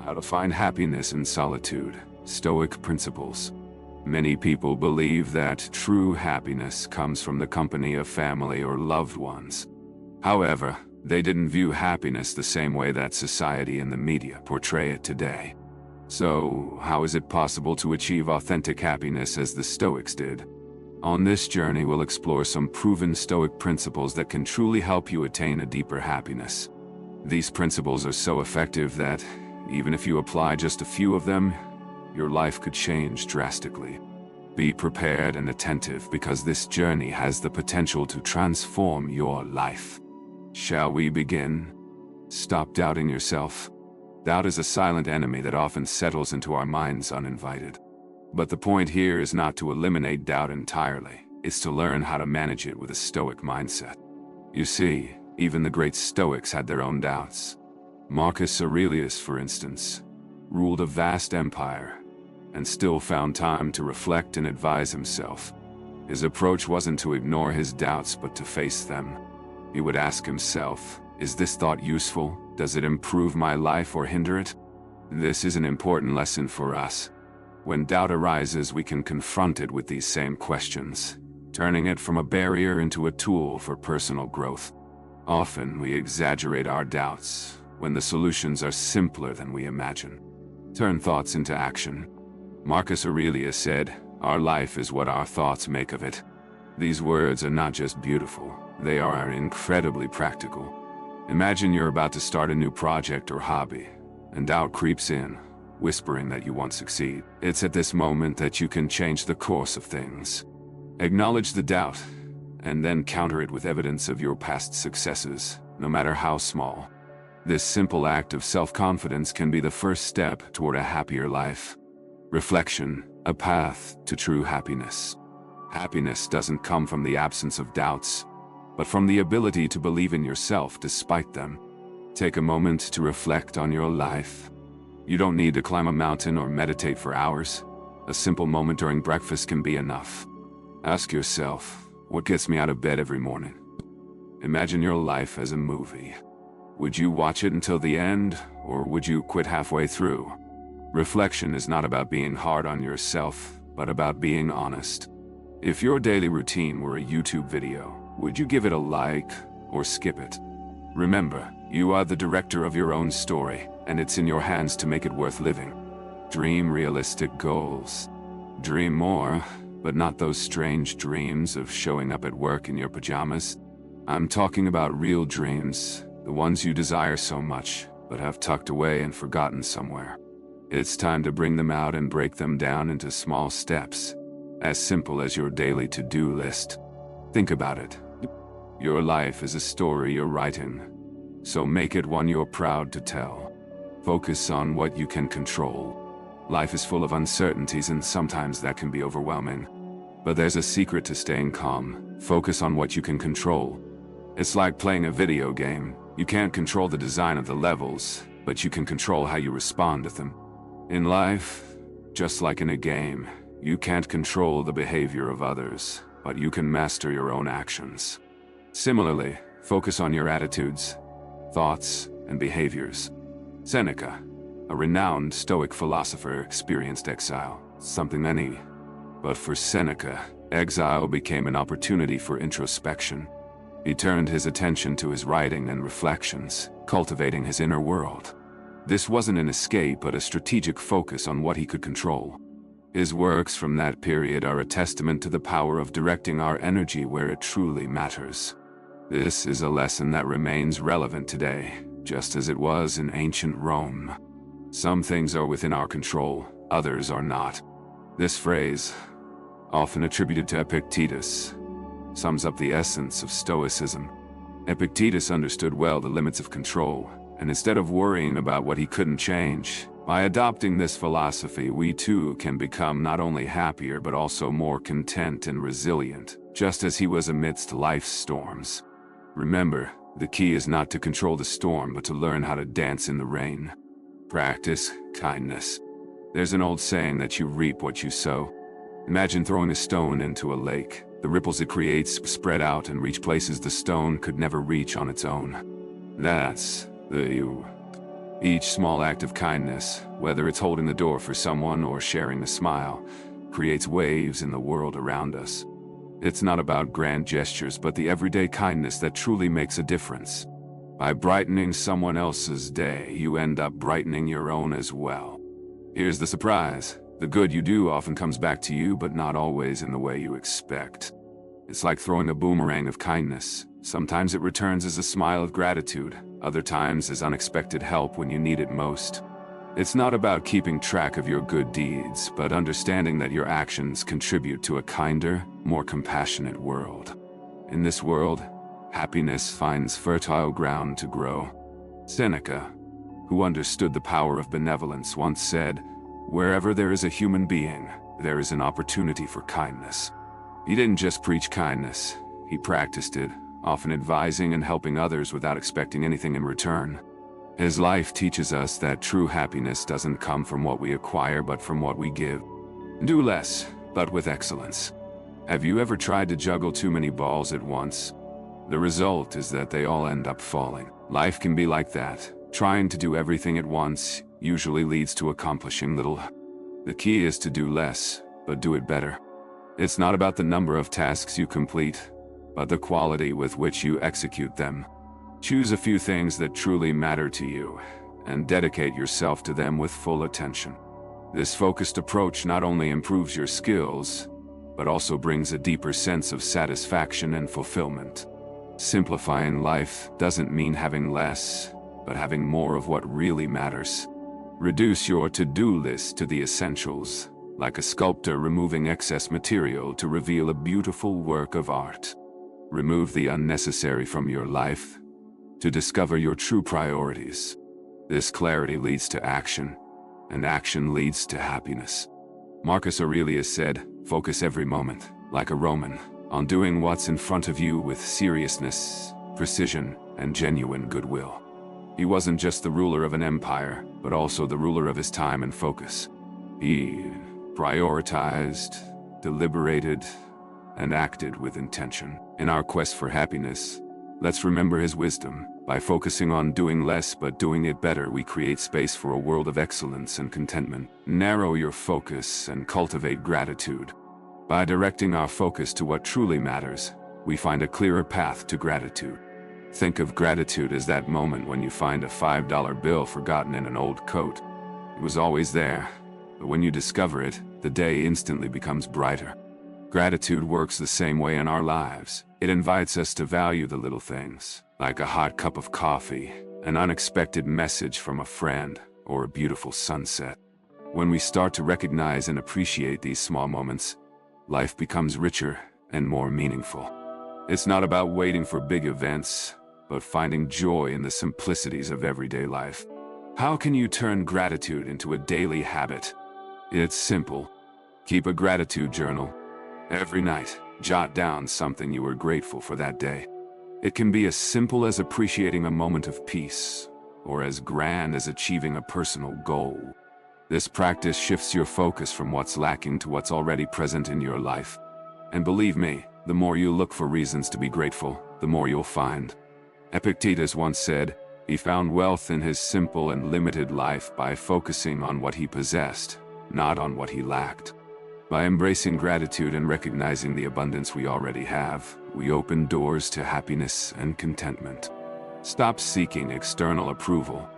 How to Find Happiness in Solitude, Stoic Principles. Many people believe that true happiness comes from the company of family or loved ones. However, they didn't view happiness the same way that society and the media portray it today. So, how is it possible to achieve authentic happiness as the Stoics did? On this journey, we'll explore some proven Stoic principles that can truly help you attain a deeper happiness. These principles are so effective that, even if you apply just a few of them, your life could change drastically. Be prepared and attentive because this journey has the potential to transform your life. Shall we begin? Stop doubting yourself. Doubt is a silent enemy that often settles into our minds uninvited. But the point here is not to eliminate doubt entirely, it's to learn how to manage it with a Stoic mindset. You see, even the great Stoics had their own doubts. Marcus Aurelius, for instance, ruled a vast empire and still found time to reflect and advise himself. His approach wasn't to ignore his doubts but to face them. He would ask himself, is this thought useful? Does it improve my life or hinder it? This is an important lesson for us. When doubt arises, we can confront it with these same questions, turning it from a barrier into a tool for personal growth. Often we exaggerate our doubts when the solutions are simpler than we imagine. Turn thoughts into action. Marcus Aurelius said, "Our life is what our thoughts make of it." These words are not just beautiful, they are incredibly practical. Imagine you're about to start a new project or hobby, and doubt creeps in, whispering that you won't succeed. It's at this moment that you can change the course of things. Acknowledge the doubt, and then counter it with evidence of your past successes, no matter how small. This simple act of self-confidence can be the first step toward a happier life. Reflection, a path to true happiness. Happiness doesn't come from the absence of doubts, but from the ability to believe in yourself despite them. Take a moment to reflect on your life. You don't need to climb a mountain or meditate for hours. A simple moment during breakfast can be enough. Ask yourself, what gets me out of bed every morning? Imagine your life as a movie. Would you watch it until the end, or would you quit halfway through? Reflection is not about being hard on yourself, but about being honest. If your daily routine were a YouTube video, would you give it a like or skip it? Remember, you are the director of your own story, and it's in your hands to make it worth living. Dream realistic goals. Dream more, but not those strange dreams of showing up at work in your pajamas. I'm talking about real dreams, the ones you desire so much, but have tucked away and forgotten somewhere. It's time to bring them out and break them down into small steps, as simple as your daily to-do list. Think about it. Your life is a story you're writing, so make it one you're proud to tell. Focus on what you can control. Life is full of uncertainties and sometimes that can be overwhelming. But there's a secret to staying calm. Focus on what you can control. It's like playing a video game. You can't control the design of the levels, but you can control how you respond to them. In life, just like in a game, you can't control the behavior of others, but you can master your own actions. Similarly, focus on your attitudes, thoughts, and behaviors. Seneca, a renowned Stoic philosopher, experienced exile, something many. But for Seneca, exile became an opportunity for introspection. He turned his attention to his writing and reflections, cultivating his inner world. This wasn't an escape, but a strategic focus on what he could control. His works from that period are a testament to the power of directing our energy where it truly matters. This is a lesson that remains relevant today, just as it was in ancient Rome. Some things are within our control, others are not. This phrase, often attributed to Epictetus, sums up the essence of Stoicism. Epictetus understood well the limits of control, and instead of worrying about what he couldn't change, by adopting this philosophy, we too can become not only happier but also more content and resilient, just as he was amidst life's storms. Remember, the key is not to control the storm but to learn how to dance in the rain. Practice kindness. There's an old saying that you reap what you sow. Imagine throwing a stone into a lake. The ripples it creates spread out and reach places the stone could never reach on its own. That's the Each small act of kindness, whether it's holding the door for someone or sharing a smile, creates waves in the world around us. It's not about grand gestures, but the everyday kindness that truly makes a difference. By brightening someone else's day, you end up brightening your own as well. Here's the surprise. The good you do often comes back to you, but not always in the way you expect. It's like throwing a boomerang of kindness. Sometimes it returns as a smile of gratitude, other times as unexpected help when you need it most. It's not about keeping track of your good deeds, but understanding that your actions contribute to a kinder, more compassionate world. In this world, happiness finds fertile ground to grow. Seneca, who understood the power of benevolence, once said, "Wherever there is a human being, there is an opportunity for kindness." He didn't just preach kindness, he practiced it, often advising and helping others without expecting anything in return. His life teaches us that true happiness doesn't come from what we acquire, but from what we give. Do less, but with excellence. Have you ever tried to juggle too many balls at once? The result is that they all end up falling. Life can be like that. Trying to do everything at once usually leads to accomplishing little. The key is to do less, but do it better. It's not about the number of tasks you complete, but the quality with which you execute them. Choose a few things that truly matter to you, and dedicate yourself to them with full attention. This focused approach not only improves your skills, but also brings a deeper sense of satisfaction and fulfillment. Simplifying life doesn't mean having less, but having more of what really matters. Reduce your to-do list to the essentials, like a sculptor removing excess material to reveal a beautiful work of art. Remove the unnecessary from your life to discover your true priorities. This clarity leads to action, and action leads to happiness. Marcus Aurelius said, "Focus every moment, like a Roman, on doing what's in front of you with seriousness, precision, and genuine goodwill." He wasn't just the ruler of an empire, but also the ruler of his time and focus. He prioritized, deliberated, and acted with intention. In our quest for happiness, let's remember his wisdom. By focusing on doing less but doing it better, we create space for a world of excellence and contentment. Narrow your focus and cultivate gratitude. By directing our focus to what truly matters, we find a clearer path to gratitude. Think of gratitude as that moment when you find a $5 bill forgotten in an old coat. It was always there, but when you discover it, the day instantly becomes brighter. Gratitude works the same way in our lives. It invites us to value the little things, like a hot cup of coffee, an unexpected message from a friend, or a beautiful sunset. When we start to recognize and appreciate these small moments, life becomes richer and more meaningful. It's not about waiting for big events, but finding joy in the simplicities of everyday life. How can you turn gratitude into a daily habit? It's simple. Keep a gratitude journal. Every night, jot down something you were grateful for that day. It can be as simple as appreciating a moment of peace, or as grand as achieving a personal goal. This practice shifts your focus from what's lacking to what's already present in your life. And believe me, the more you look for reasons to be grateful, the more you'll find. Epictetus once said, he found wealth in his simple and limited life by focusing on what he possessed, not on what he lacked. By embracing gratitude and recognizing the abundance we already have, we open doors to happiness and contentment. Stop seeking external approval.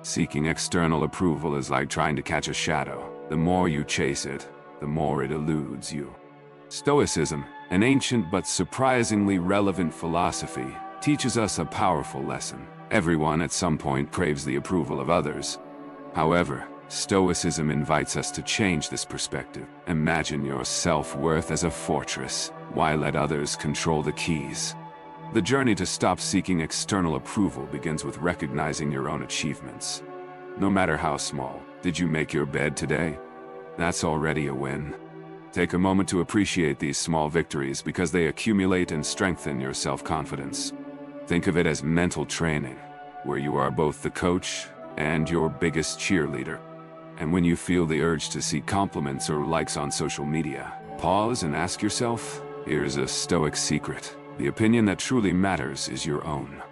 Seeking external approval is like trying to catch a shadow. The more you chase it, the more it eludes you. Stoicism, an ancient but surprisingly relevant philosophy, teaches us a powerful lesson. Everyone at some point craves the approval of others. However, Stoicism invites us to change this perspective. Imagine your self-worth as a fortress. Why let others control the keys? The journey to stop seeking external approval begins with recognizing your own achievements. No matter how small. Did you make your bed today? That's already a win. Take a moment to appreciate these small victories because they accumulate and strengthen your self-confidence. Think of it as mental training, where you are both the coach and your biggest cheerleader. And when you feel the urge to seek compliments or likes on social media, pause and ask yourself, here's a Stoic secret. The opinion that truly matters is your own.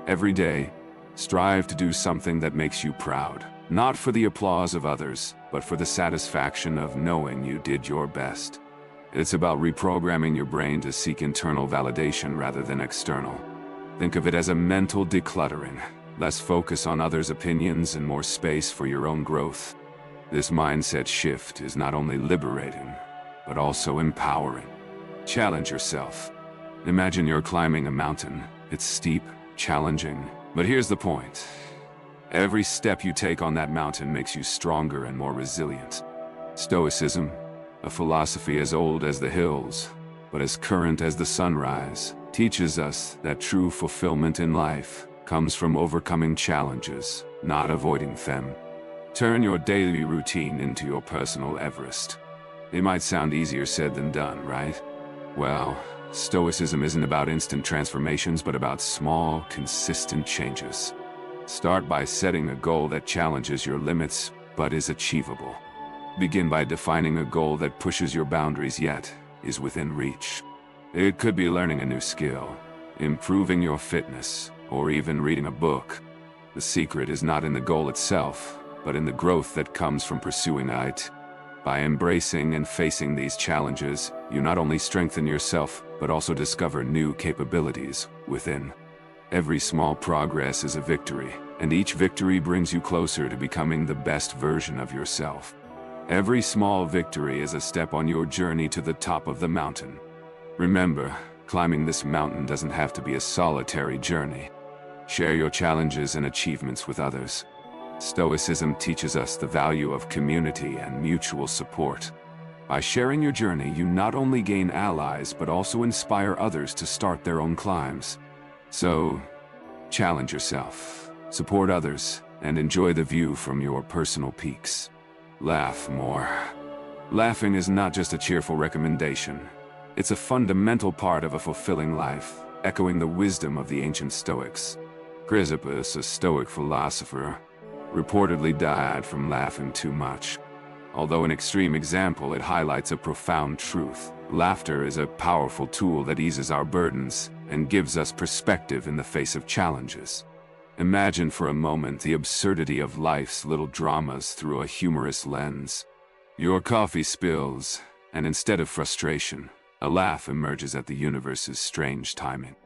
Every day, Strive to do something that makes you proud, not for the applause of others, but for the satisfaction of knowing you did your best. It's about reprogramming your brain to seek internal validation rather than external. Think of it as a mental decluttering, less focus on others' opinions and more space for your own growth. This mindset shift is not only liberating, but also empowering. Challenge yourself. Imagine you're climbing a mountain. It's steep, challenging, but here's the point. Every step you take on that mountain makes you stronger and more resilient. Stoicism, a philosophy as old as the hills, but as current as the sunrise, teaches us that true fulfillment in life comes from overcoming challenges, not avoiding them. Turn your daily routine into your personal Everest. It might sound easier said than done, right? Well, Stoicism isn't about instant transformations, but about small, consistent changes. Start by setting a goal that challenges your limits, but is achievable. Begin by defining a goal that pushes your boundaries yet is within reach. It could be learning a new skill, improving your fitness, or even reading a book. The secret is not in the goal itself, but in the growth that comes from pursuing it. By embracing and facing these challenges, you not only strengthen yourself, but also discover new capabilities within. Every small progress is a victory, and each victory brings you closer to becoming the best version of yourself. Every small victory is a step on your journey to the top of the mountain. Remember, climbing this mountain doesn't have to be a solitary journey. Share your challenges and achievements with others. Stoicism teaches us the value of community and mutual support. By sharing your journey, you not only gain allies, but also inspire others to start their own climbs. So, challenge yourself, support others, and enjoy the view from your personal peaks. Laugh more. Laughing is not just a cheerful recommendation. It's a fundamental part of a fulfilling life, echoing the wisdom of the ancient Stoics. Chrysippus, a Stoic philosopher, reportedly died from laughing too much. Although an extreme example, it highlights a profound truth. Laughter is a powerful tool that eases our burdens and gives us perspective in the face of challenges. Imagine for a moment the absurdity of life's little dramas through a humorous lens. Your coffee spills, and instead of frustration, a laugh emerges at the universe's strange timing.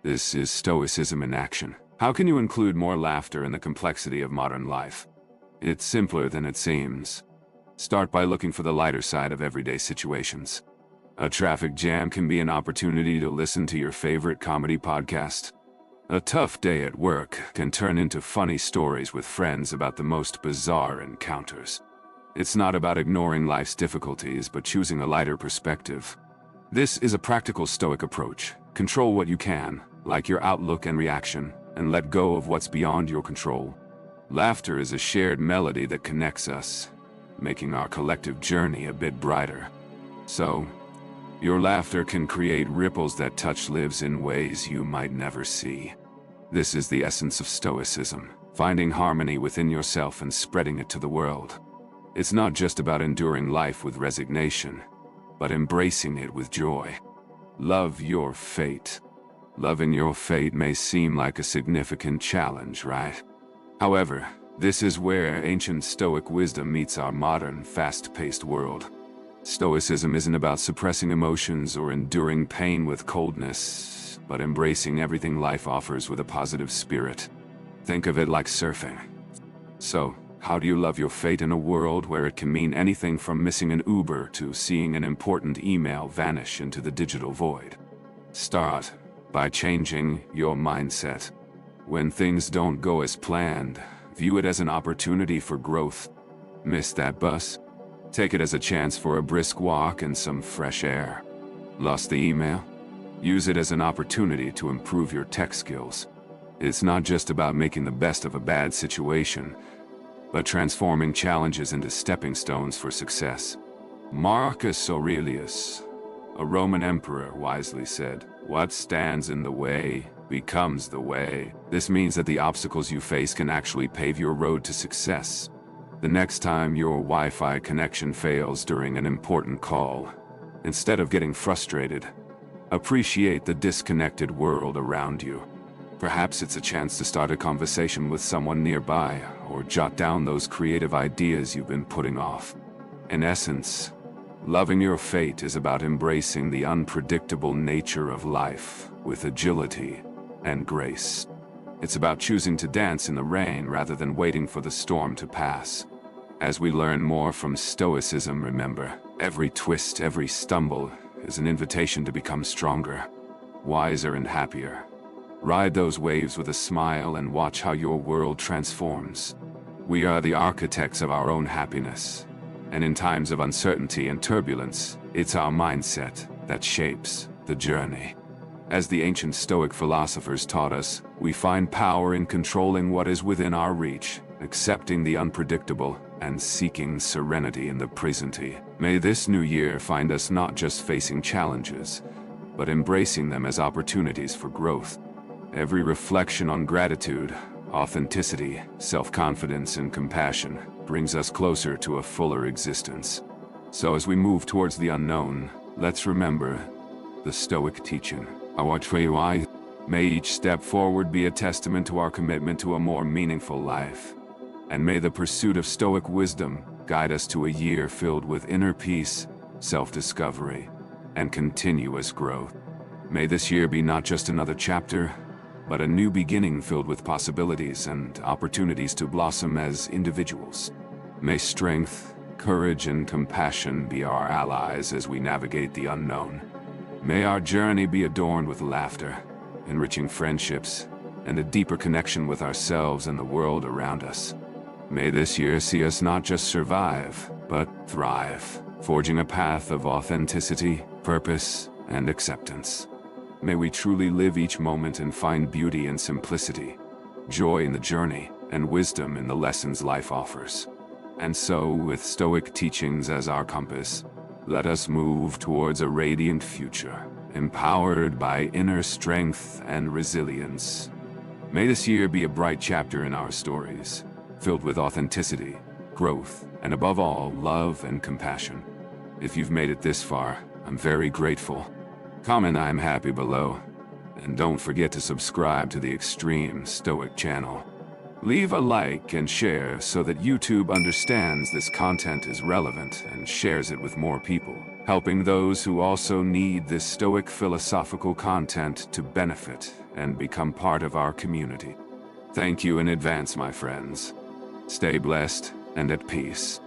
This is Stoicism in action. How can you include more laughter in the complexity of modern life? It's simpler than it seems. Start by looking for the lighter side of everyday situations. A traffic jam can be an opportunity to listen to your favorite comedy podcast. A tough day at work can turn into funny stories with friends about the most bizarre encounters. It's not about ignoring life's difficulties, but choosing a lighter perspective. This is a practical Stoic approach. Control what you can, like your outlook and reaction, and let go of what's beyond your control. Laughter is a shared melody that connects us, making our collective journey a bit brighter. So, your laughter can create ripples that touch lives in ways you might never see. This is the essence of Stoicism, finding harmony within yourself and spreading it to the world. It's not just about enduring life with resignation, but embracing it with joy. Love your fate. Loving your fate may seem like a significant challenge, right? However, this is where ancient Stoic wisdom meets our modern, fast-paced world. Stoicism isn't about suppressing emotions or enduring pain with coldness, but embracing everything life offers with a positive spirit. Think of it like surfing. So, how do you love your fate in a world where it can mean anything from missing an Uber to seeing an important email vanish into the digital void? Start by changing your mindset. When things don't go as planned, view it as an opportunity for growth. Miss that bus? Take it as a chance for a brisk walk and some fresh air. Lost the email? Use it as an opportunity to improve your tech skills. It's not just about making the best of a bad situation, but transforming challenges into stepping stones for success. Marcus Aurelius, a Roman emperor, wisely said, "What stands in the way becomes the way." This means that the obstacles you face can actually pave your road to success. The next time your Wi-Fi connection fails during an important call, instead of getting frustrated, appreciate the disconnected world around you. Perhaps it's a chance to start a conversation with someone nearby, or jot down those creative ideas you've been putting off. In essence, loving your fate is about embracing the unpredictable nature of life with agility and grace. It's about choosing to dance in the rain rather than waiting for the storm to pass. As we learn more from Stoicism, remember, every twist, every stumble is an invitation to become stronger, wiser, and happier. Ride those waves with a smile and watch how your world transforms. We are the architects of our own happiness, and in times of uncertainty and turbulence, it's our mindset that shapes the journey. As the ancient Stoic philosophers taught us, we find power in controlling what is within our reach, accepting the unpredictable, and seeking serenity in the present. May this new year find us not just facing challenges, but embracing them as opportunities for growth. Every reflection on gratitude, authenticity, self-confidence, and compassion brings us closer to a fuller existence. So as we move towards the unknown, let's remember the Stoic teaching. May each step forward be a testament to our commitment to a more meaningful life. And may the pursuit of Stoic wisdom guide us to a year filled with inner peace, self-discovery, and continuous growth. May this year be not just another chapter, but a new beginning filled with possibilities and opportunities to blossom as individuals. May strength, courage, and compassion be our allies as we navigate the unknown. May our journey be adorned with laughter, enriching friendships, and a deeper connection with ourselves and the world around us. May this year see us not just survive, but thrive, forging a path of authenticity, purpose, and acceptance. May we truly live each moment and find beauty in simplicity, joy in the journey, and wisdom in the lessons life offers. And so, with Stoic teachings as our compass, let us move towards a radiant future, empowered by inner strength and resilience. May this year be a bright chapter in our stories, filled with authenticity, growth, and above all, love and compassion. If you've made it this far, I'm very grateful. Comment "I'm happy" below, and don't forget to subscribe to the Extreme Stoic channel. Leave a like and share so that YouTube understands this content is relevant and shares it with more people, helping those who also need this Stoic philosophical content to benefit and become part of our community. Thank you in advance, my friends. Stay blessed and at peace.